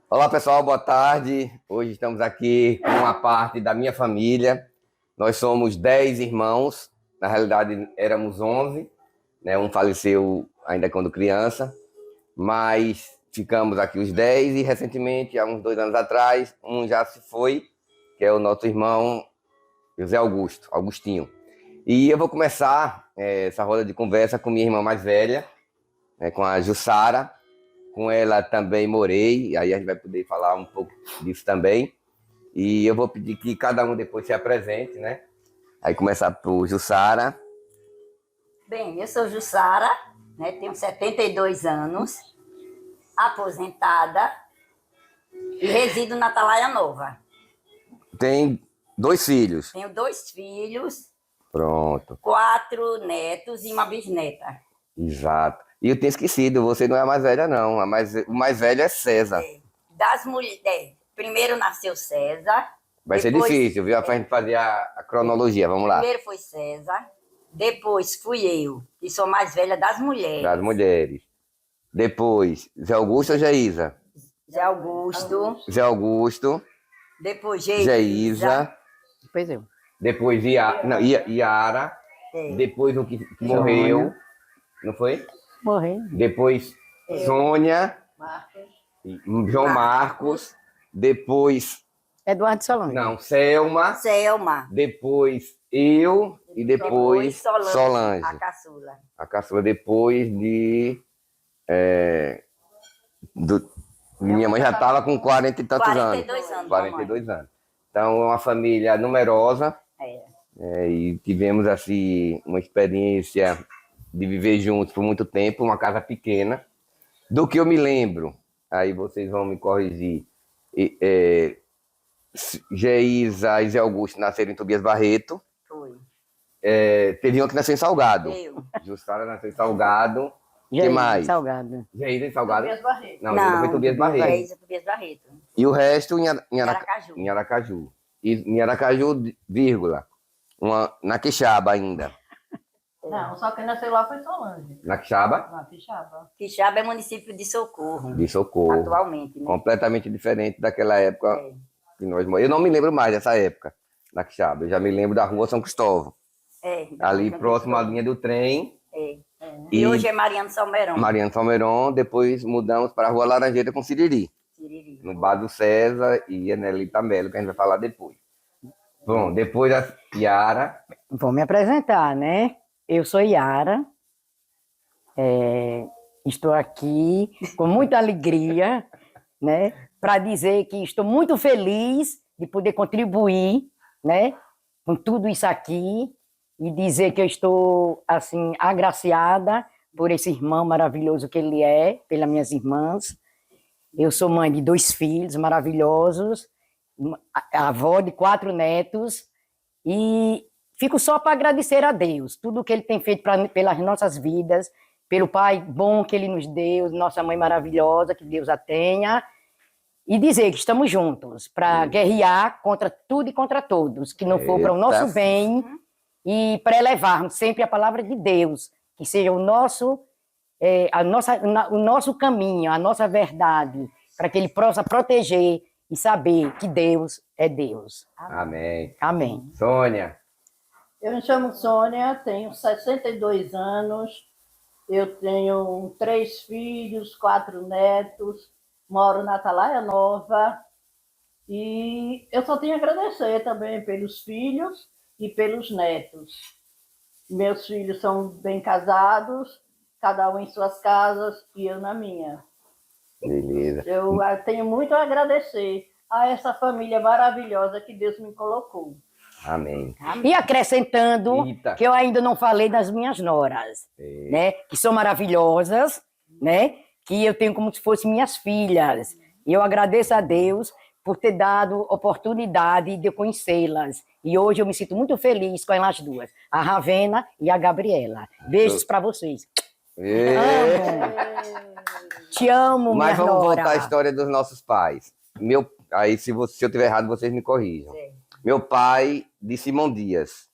Olá pessoal, boa tarde. Hoje estamos aqui com uma parte da minha família. Nós somos 10 irmãos, na realidade éramos 11, né? Um faleceu ainda quando criança, mas ficamos aqui os 10 e recentemente, há uns 2 anos atrás, um já se foi, que é o nosso irmão José Augusto, Augustinho. E eu vou começar essa roda de conversa com minha irmã mais velha, né, com a Jussara. Com ela também morei, aí a gente vai poder falar um pouco disso também. E eu vou pedir que cada um depois se apresente, né? Aí começar por Jussara. Bem, eu sou Jussara, né, tenho 72 anos, aposentada e resido na Atalaia Nova. Tem 2 filhos. Tenho 2 filhos, Pronto. 4 netos e uma bisneta. Exato. E eu tinha esquecido, você não é a mais velha, não. O mais velho é César. Das mulheres, primeiro nasceu César. Vai ser difícil, viu? Pra gente fazer a cronologia, vamos lá. Primeiro foi César, depois fui eu, que sou mais velha das mulheres. Das mulheres. Depois, Zé Augusto ou Geisa? Zé Augusto. Zé Augusto. Depois Geisa. Depois eu. Depois Iara. Depois o que morreu. Não foi? Morri. Depois Sônia. Marcos. João Marcos. Depois. Eduardo Solange. Não, Selma. Depois eu. E depois Solange. A caçula. A caçula depois de. Minha mãe já estava com 40 e tantos 42 anos. 42 anos. Então é uma família numerosa. É. E tivemos assim uma experiência de viver juntos por muito tempo, uma casa pequena. Do que eu me lembro, aí vocês vão me corrigir, Geisa e Zé Augusto nasceram em Tobias Barreto. Foi. Teve uma que nasceu em Salgado. Eu. Jussara nasceu em Salgado. O que Geisa, mais? Salgado. Geisa em Salgado? Tobias Barreto. Não, Geisa foi Tobias Barreto. Geisa, Tobias Barreto. E o resto em Aracaju. Em Aracaju. E em Aracaju, vírgula. Na Quixaba ainda. Não, só quem nasceu lá foi Solange. Na Quixaba? Na Quixaba. Quixaba é município de Socorro. De Socorro. Atualmente, né? Completamente diferente daquela época que nós moramos. Eu não me lembro mais dessa época, na Quixaba. Eu já me lembro da rua São Cristóvão. Ali próximo à linha do trem. E hoje é Mariano Salmeron. Mariano Salmeron. Depois mudamos para a rua Laranjeira com Siriri. No bar do César e Enelita Melo, que a gente vai falar depois. Bom, depois a Yara. Vou me apresentar, né? Eu sou Yara. Estou aqui com muita alegria, né? Para dizer que estou muito feliz de poder contribuir, né? Com tudo isso aqui e dizer que eu estou, assim, agraciada por esse irmão maravilhoso que ele é, pelas minhas irmãs. Eu sou mãe de 2 filhos maravilhosos, avó de 4 netos, e fico só para agradecer a Deus, tudo que Ele tem feito pelas nossas vidas, pelo pai bom que Ele nos deu, nossa mãe maravilhosa, que Deus a tenha, e dizer que estamos juntos para guerrear contra tudo e contra todos, que não for para o nosso bem, e para elevarmos sempre a palavra de Deus, que seja o nosso caminho, a nossa verdade, para que Ele possa proteger e saber que Deus é Deus. Amém. Amém. Sônia. Eu me chamo Sônia, tenho 62 anos, eu tenho 3 filhos, 4 netos, moro na Atalaia Nova e eu só tenho a agradecer também pelos filhos e pelos netos. Meus filhos são bem casados, cada um em suas casas e eu na minha. Beleza. Eu tenho muito a agradecer a essa família maravilhosa que Deus me colocou. Amém. E acrescentando, Eita. que eu ainda não falei das minhas noras, né? Que são maravilhosas, né? Que eu tenho como se fossem minhas filhas. E eu agradeço a Deus por ter dado oportunidade de eu conhecê-las. E hoje eu me sinto muito feliz com elas duas, a Ravena e a Gabriela. Beijos para vocês. Amo. Te amo, minha Mas vamos nora. voltar à história dos nossos pais. Aí, se eu estiver errado, vocês me corrijam. Meu pai, de Simão Dias.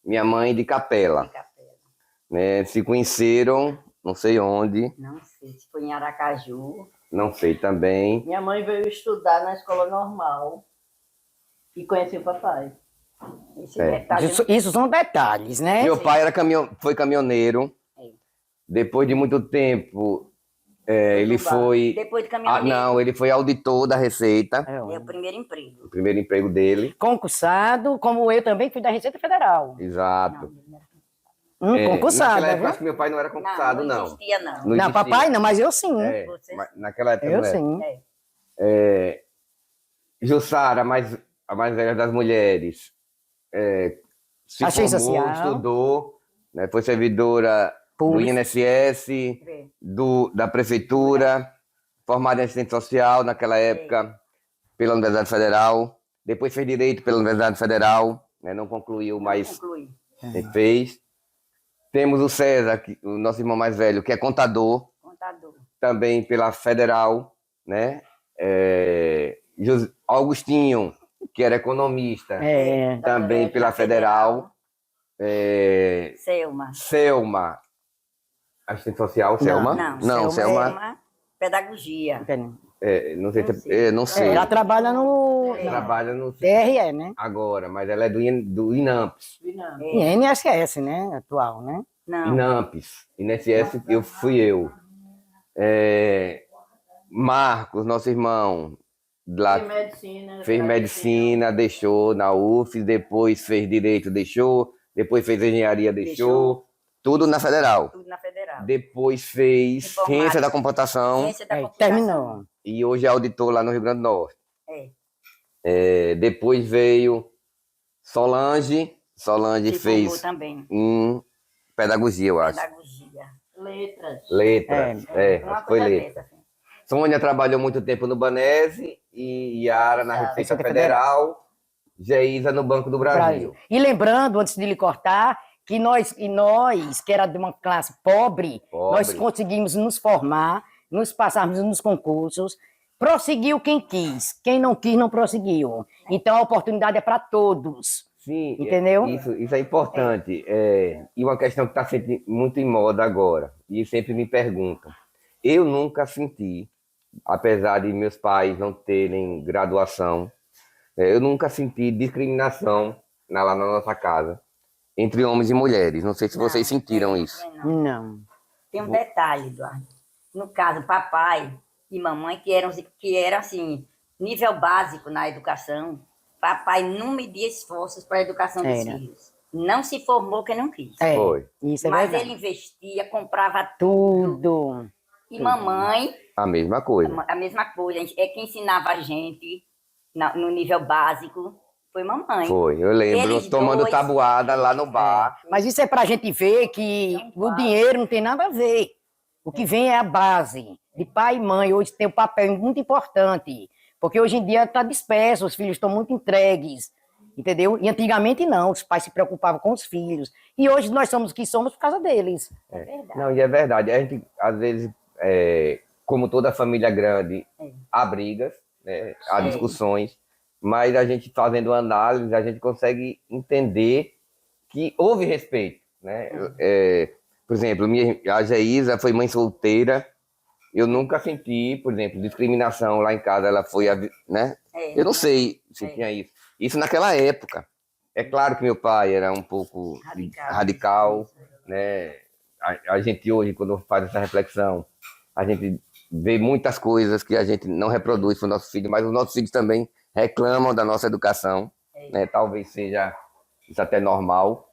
Minha mãe, de Capela. Né? Se conheceram, não sei onde. Não sei se foi em Aracaju. Não sei também. Minha mãe veio estudar na escola normal e conheci o papai. Esse É. detalhe Isso são detalhes, né? Meu pai foi caminhoneiro. É. Depois de muito tempo, ele foi. depois de Ah, caminhoneiro, não, ele foi auditor da Receita, É, é o primeiro emprego. o primeiro emprego dele. concursado, como eu também fui da Receita Federal. Exato. Concursado, Naquela época, viu? acho que meu pai não era concursado, não não. existia, não. Não Não, existia. papai não, mas eu sim. É, Você- mas naquela época Eu não era. sim. Jussara, a mais velha das mulheres, se Achei formou, social. estudou, né, foi servidora do Público. INSS, É. da prefeitura, formada em assistente social naquela época pela Universidade Federal, depois fez direito pela Universidade Federal, né, não concluiu, mas Conclui. fez. Temos o César, o nosso irmão mais velho, que é contador, Contador. também pela Federal, né? Augustinho, que era economista, É. também Da pela Federal. Selma. Selma, assistente social, Selma? Não, Selma, pedagogia. não sei, Não sei. não sei. Ela trabalha no Trabalha no TRE, né? agora, mas ela é do INAMPS. Vinando. E INSS, né? Atual, né? Não. INAMPS, INSS, fui eu. Marcos, nosso irmão, lá fez medicina, deixou na UF, depois fez direito, deixou, depois fez engenharia, deixou, tudo na Federal. Tudo na Federal. Depois fez Informática. ciência da computação Ciência da É, computação. terminou. e hoje é auditor lá no Rio Grande do Norte. É. Depois veio Solange Se formou fez também. pedagogia, eu acho. Pedagogia. Letras. Letras, Uma foi coisa letra. dessa, assim. Sônia trabalhou muito tempo no Banese e Yara na Receita Receita Federal, Geisa no Banco do Brasil. E lembrando, antes de lhe cortar, que nós, que era de uma classe pobre, nós conseguimos nos formar, nos passarmos nos concursos, prosseguiu quem quis, quem não quis não prosseguiu. Então a oportunidade é para todos. Sim, Entendeu? Isso é importante. E uma questão que está sempre muito em moda agora, e sempre me perguntam. Eu nunca senti, apesar de meus pais não terem graduação, eu nunca senti discriminação lá na nossa casa entre homens e mulheres. Não sei se vocês sentiram isso. Não. Tem um detalhe, Eduardo. No caso, papai e mamãe, que eram assim, nível básico na educação, papai não media esforços para a educação dos Era. filhos. Não se formou quem não quis. É, Foi. isso é Mas verdade. ele investia, comprava tudo. Tudo. E mamãe, A mesma coisa. a mesma coisa. É quem ensinava a gente no nível básico, foi mamãe. Foi. Eu lembro Eles tomando dois- tabuada lá no bar. Mas isso é para a gente ver que o dinheiro não tem nada a ver. O que vem é a base de pai e mãe. Hoje tem um papel muito importante, porque hoje em dia está disperso, os filhos estão muito entregues, entendeu? E antigamente não, os pais se preocupavam com os filhos. E hoje nós somos o que somos por causa deles. É verdade. Não, e é verdade. A gente, às vezes, como toda família grande, há brigas, né? Há discussões, mas a gente fazendo análise, a gente consegue entender que houve respeito, né? Por exemplo, a Geisa foi mãe solteira, eu nunca senti, por exemplo, discriminação lá em casa, ela foi, né? Eu não sei se tinha isso. Isso naquela época. É claro que meu pai era um pouco radical, né? A gente hoje, quando faz essa reflexão, a gente vê muitas coisas que a gente não reproduz para os nossos filhos, mas os nossos filhos também reclamam da nossa educação, né? Talvez seja isso até normal.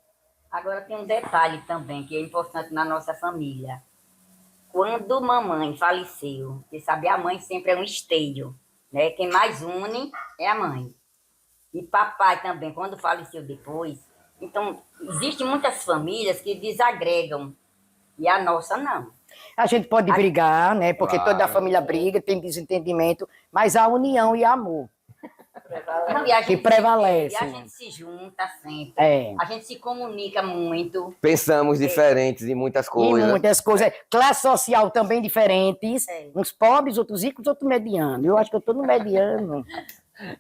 Agora tem um detalhe também que é importante na nossa família. Quando mamãe faleceu, você sabe, a mãe sempre é um esteio, né? Quem mais une é a mãe. E papai também, quando faleceu depois. Então, existem muitas famílias que desagregam, e a nossa não. A gente pode brigar, né? Porque Claro. toda a família briga, tem desentendimento, mas há união e amor. Não, e a Que gente prevalece. E a gente se junta sempre. É. A gente se comunica muito. Pensamos diferentes em muitas E coisas. muitas coisas. Classe social também diferentes. É. Uns pobres, outros ricos, outros medianos. Eu acho que eu estou no mediano.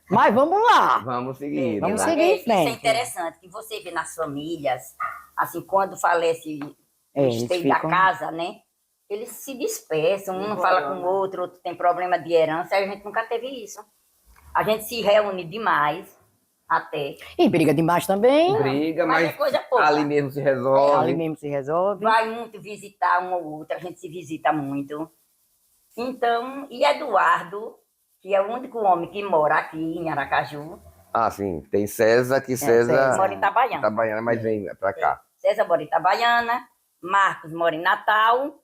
Mas vamos lá. Vamos seguir. Vamos né? seguir em Isso é frente. interessante, que você vê nas famílias, assim, quando falece o Eles esteio da ficam- casa, né? eles se dispersam, um não fala com o outro tem problema de herança, a gente nunca teve isso. A gente se reúne demais, até. E briga demais também. Briga, Mas mas é coisa pouca. ali mesmo se resolve. Ali mesmo se resolve. Vai muito visitar um ou outro, a gente se visita muito. Então, e Eduardo, que é o único homem que mora aqui em Aracaju, Ah, sim. Tem César, que César. César mora em Itabaiana. Itabaiana, mas vem pra cá. César mora em Itabaiana, Marcos mora em Natal,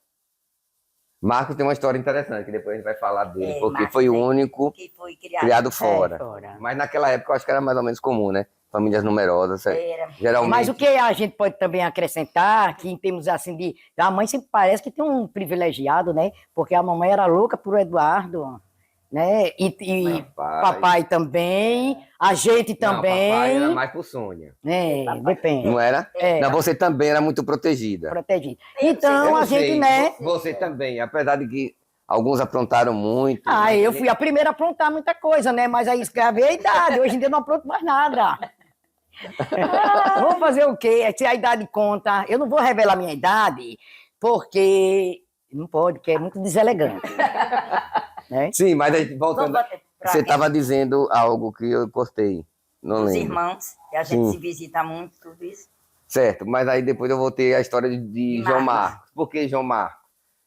Marcos tem uma história interessante, que depois a gente vai falar dele, É, porque Marcos foi o tem- único que foi criado. criado fora. Fora. Mas naquela época eu acho que era mais ou menos comum, né? Famílias numerosas. Era. Geralmente. Mas o que a gente pode também acrescentar, que em termos assim de. A mãe sempre parece que tem um privilegiado, né? Porque a mamãe era louca por Eduardo, né? E papai também, a gente Não, também. papai era mais por Sônia. É, depende. Não era? É. Não, você também era muito protegida. Protegido. Eu Então, Eu a não gente, sei, né? Você também, apesar de que alguns aprontaram muito. Ah, eu fui a primeira a aprontar muita coisa, né? Mas aí escravei a idade. Hoje em dia eu não apronto mais nada. Vou fazer o quê? Se a idade conta. Eu não vou revelar minha idade, porque não pode, porque é muito deselegante. Né? Sim, mas aí, voltando. Vamos pra Você estava dizendo algo que eu cortei. Não os lembro. irmãos, que a gente Sim. se visita muito, tudo isso. Certo, mas aí depois eu voltei à história de João Marcos. Marcos. Por que João Marcos?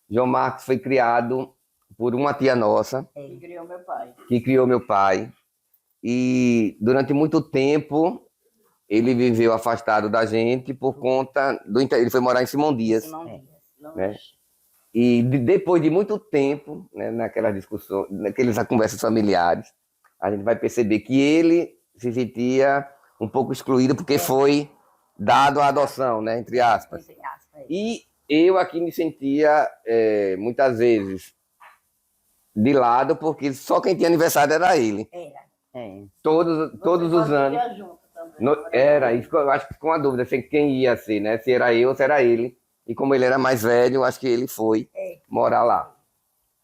João Marcos foi criado por uma tia nossa, Que criou meu pai. que criou meu pai. E durante muito tempo ele viveu afastado da gente por conta do. Ele foi morar em Simão Dias. Simão Dias. Né? E depois de muito tempo, né, naquelas discussões, naquelas conversas familiares, a gente vai perceber que ele se sentia um pouco excluído porque foi dado à adoção, né, entre aspas. Entre aspas, é. E eu aqui me sentia, muitas vezes, de lado, porque só quem tinha aniversário era ele. Era. É. Todos os anos. Ia junto também. Era, e eu acho que ficou uma dúvida se quem ia ser, né? Se era eu ou se era ele. E como ele era mais velho, eu acho que ele foi morar lá.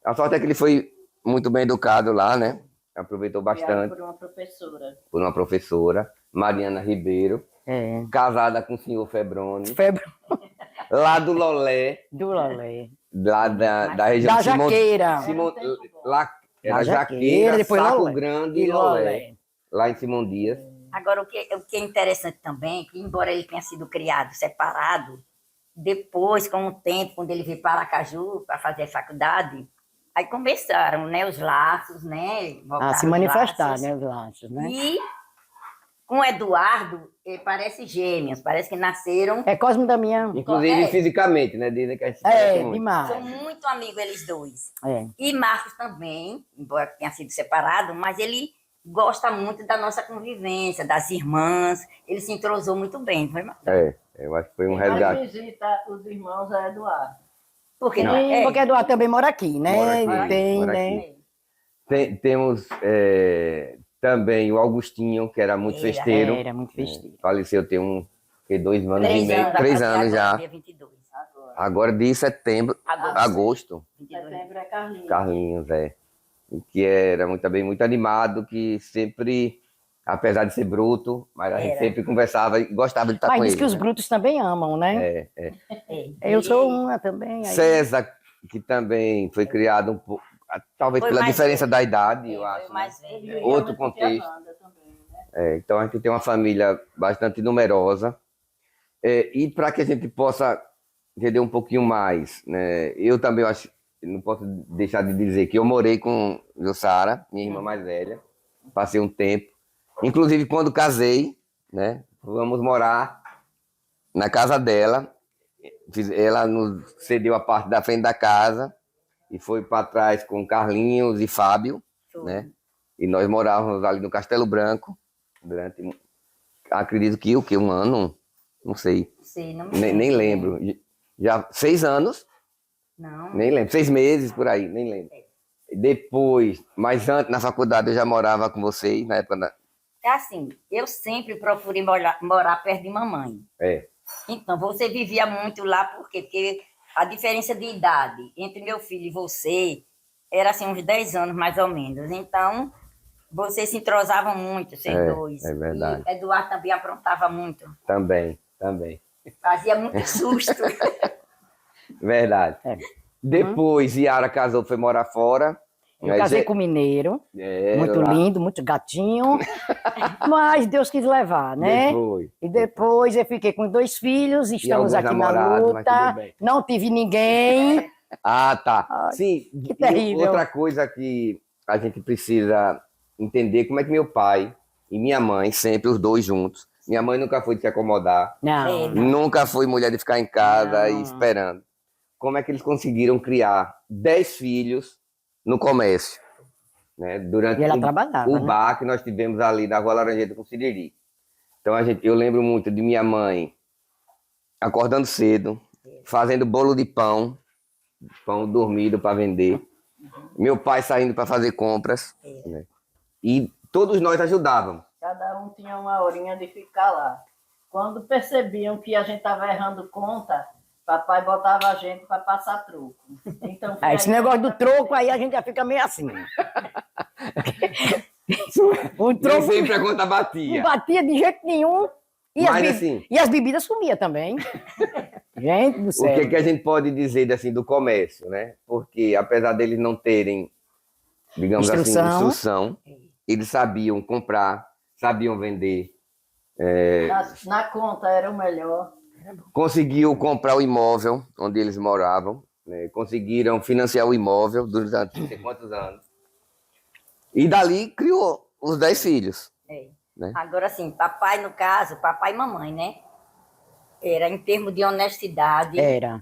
A sorte é que ele foi muito bem educado lá, né? Aproveitou Criado bastante por uma professora. por uma professora, Mariana Ribeiro, É. casada com o senhor Febroni, Febre lá do Lolé, do Lolé. lá da região Da de Simão- Jaqueira. Simão- lá era Da Jaqueira, Jaqueira, depois Saco Lolé. Grande E e Lolé, Lolé. lá em Simão Dias. Agora, o que é interessante também, que embora ele tenha sido criado separado, depois, com o tempo, quando ele veio para Aracaju para fazer a faculdade, aí começaram, né, os laços, né? A voltaram se os manifestar, laços. né? Os laços, né? E com o Eduardo, ele parece gêmeos, parece que nasceram. É Cosmo da minha. Inclusive É. fisicamente, né? Dizem que a gente parece É, muito. demais. São muito amigos eles dois. É. E Marcos também, embora tenha sido separado, mas ele gosta muito da nossa convivência, das irmãs. Ele se entrosou muito bem, não foi, Marcos? Eu acho que foi um Quem resgate. mais visita os irmãos é Eduardo. Porque Não. não é? Porque Eduardo também mora aqui, né? Mora aqui, Tem, mora né? aqui. Temos também o Augustinho, que era muito Era, festeiro. Era muito festeiro. Faleceu tem 2 anos e 3 meio, anos, 3 vai fazer anos agora, já. dia 22. Agora. Agora de setembro, agosto, 22. Setembro é Carlinhos. Carlinhos, que era muito animado, que sempre, apesar de ser bruto, mas a gente Era. sempre conversava e gostava de estar Mas com diz ele. que os né? brutos também amam, né? É. Eu sou Ele uma também. aí- César, que também foi criado um pouco, talvez Foi pela mais diferença velho. da idade, eu foi acho. né? mais Ele velho. vivia Outro muito com a contexto. Wanda também, né? Então a gente tem uma família bastante numerosa. E para que a gente possa entender um pouquinho mais, né? Eu também acho, não posso deixar de dizer que eu morei com Jussara, minha irmã mais velha, passei um tempo. Inclusive quando casei, né? Vamos morar na casa dela. Ela nos cedeu a parte da frente da casa e foi para trás com Carlinhos e Fábio, né? E nós morávamos ali no Castelo Branco durante, acredito que o quê? Um ano? Não sei. Sei, não me Nem lembro. Já 6 anos, Não. nem lembro. 6 meses por aí, nem lembro. Depois, mas antes, na faculdade eu já morava com vocês, na época da. É assim, eu sempre procurei morar perto de mamãe. É, Então, você vivia muito lá, por quê? Porque a diferença de idade entre meu filho e você era assim, uns 10 anos mais ou menos. Então, vocês se entrosavam muito, vocês dois. é verdade. E Eduardo também aprontava muito. também. Fazia muito susto. Verdade. É. Depois, Yara casou, foi morar fora. Eu casei com mineiro, muito lá. lindo, muito gatinho, mas Deus quis levar, né? Depois. E depois eu fiquei com 2 filhos, estamos alguns aqui na namorados, mas luta, tudo bem. não tive ninguém. Ah, tá. Ai, Sim, que e terrível. outra coisa que a gente precisa entender, como é que meu pai e minha mãe, sempre os dois juntos, minha mãe nunca foi de se acomodar, Não, nunca foi mulher de ficar em casa Não. e esperando. Como é que eles conseguiram criar 10 filhos no comércio? Né? Durante e ela trabalhava, o né? bar que nós tivemos ali na Rua Laranjeta com Siriri. Então eu lembro muito de minha mãe acordando cedo, fazendo bolo de pão dormido para vender. Meu pai saindo para fazer compras. Né? E todos nós ajudávamos. Cada um tinha uma horinha de ficar lá. Quando percebiam que a gente estava errando conta, papai botava a gente para passar troco. Então, foi Esse aí negócio que do troco, aí a gente já fica meio assim. O Nem troco sempre a conta não batia. batia de jeito nenhum. E, Mas assim, e as bebidas sumiam também. Gente do o céu. que a gente pode dizer assim, do comércio, né? Porque apesar deles não terem, digamos assim, instrução, eles sabiam comprar, sabiam vender. na conta era o melhor. Conseguiu comprar o imóvel onde eles moravam, né? Conseguiram financiar o imóvel durante não sei quantos anos. E dali criou os 10 filhos. Né? Agora, assim, papai, no caso, papai e mamãe, né? Era em termos de honestidade. Era.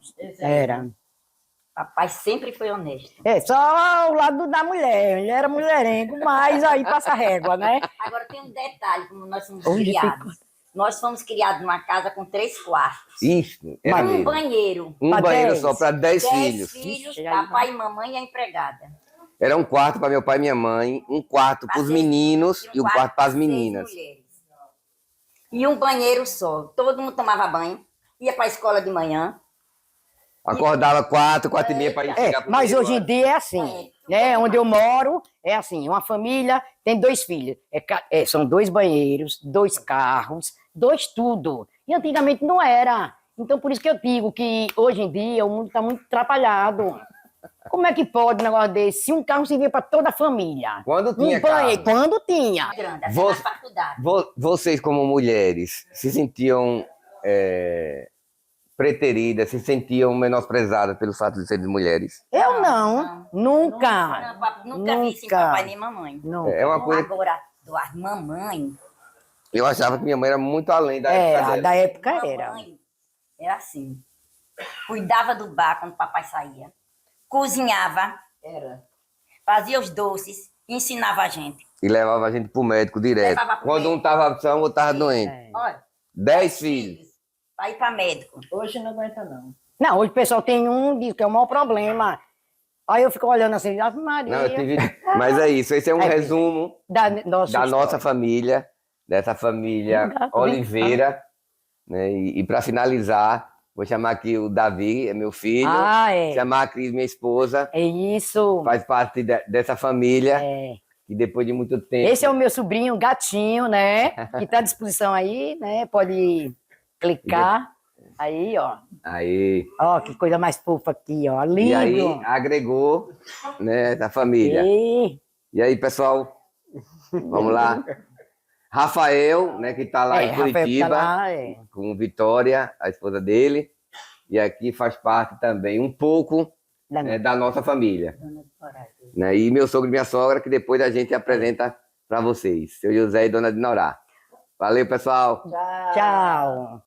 Papai sempre foi honesto. Só o lado da mulher. Ele era mulherengo, mas aí passa a régua, né? Agora tem um detalhe, como nós somos Hoje criados. Nós fomos criados numa casa com 3 quartos. Isso, era Um mesmo. banheiro. Um Pra banheiro 10. só para 10 10 filhos. filhos, Ixi, aí papai, mamãe e a empregada. Era um quarto para meu pai e minha mãe, um quarto para os Pra seis- meninos e um quarto para as 6 meninas. mulheres. E um banheiro só. Todo mundo tomava banho, ia para a escola de manhã. Acordava 4h30 para ir chegar pro Mas banheiro. hoje em dia é assim, né? Onde eu moro é assim, uma família tem 2 filhos, são 2 banheiros, 2 carros, 2 tudo. E antigamente não era. Então por isso que eu digo que hoje em dia o mundo está muito atrapalhado. Como é que pode um negócio desse? Se um carro servia para toda a família. Quando tinha Um banheiro, carro. quando tinha. Grande, até Você- na faculdade. Vocês, como mulheres, se sentiam preteridas, se sentiam menosprezadas pelo fato de serem mulheres? Eu não, nunca. Nunca vi sim papai nem mamãe. Não. É uma coisa. Agora, as mamães, Eu achava que minha mãe era muito além da época Era, dela. da época era. mamãe era assim. Cuidava do bar quando papai saía. Cozinhava, Era. fazia os doces, ensinava a gente. E levava a gente pro médico direto. Levava pro Quando um médico. tava são, o outro tava doente. É. Olha, 10 filhos. para ir para médico. Hoje não aguenta, não. Não, hoje o pessoal tem diz que é o maior problema. Aí eu fico olhando assim, Ave Maria. Não, eu tive... Mas é isso, esse é um resumo da nossa da nossa história. família, dessa família Obrigada. Oliveira. Né? E para finalizar, vou chamar aqui o Davi, é meu filho. Ah, é. Chamar a Cris, minha esposa, É isso. faz parte dessa família. É. E depois de muito tempo. Esse é o meu sobrinho, gatinho, né? Que está à disposição aí, né? Pode clicar. Aí, ó. Aí. Ó, que coisa mais fofa aqui, ó. E aí Lindo. agregou, né, essa família. E aí, pessoal, vamos lá. Rafael, né, que está lá em Rafael Curitiba, tá lá, com Vitória, a esposa dele. E aqui faz parte também um pouco da nossa família. Né? E meu sogro e minha sogra, que depois a gente apresenta para vocês. Seu José e Dona Dinorá. Valeu, pessoal. Tchau. Tchau.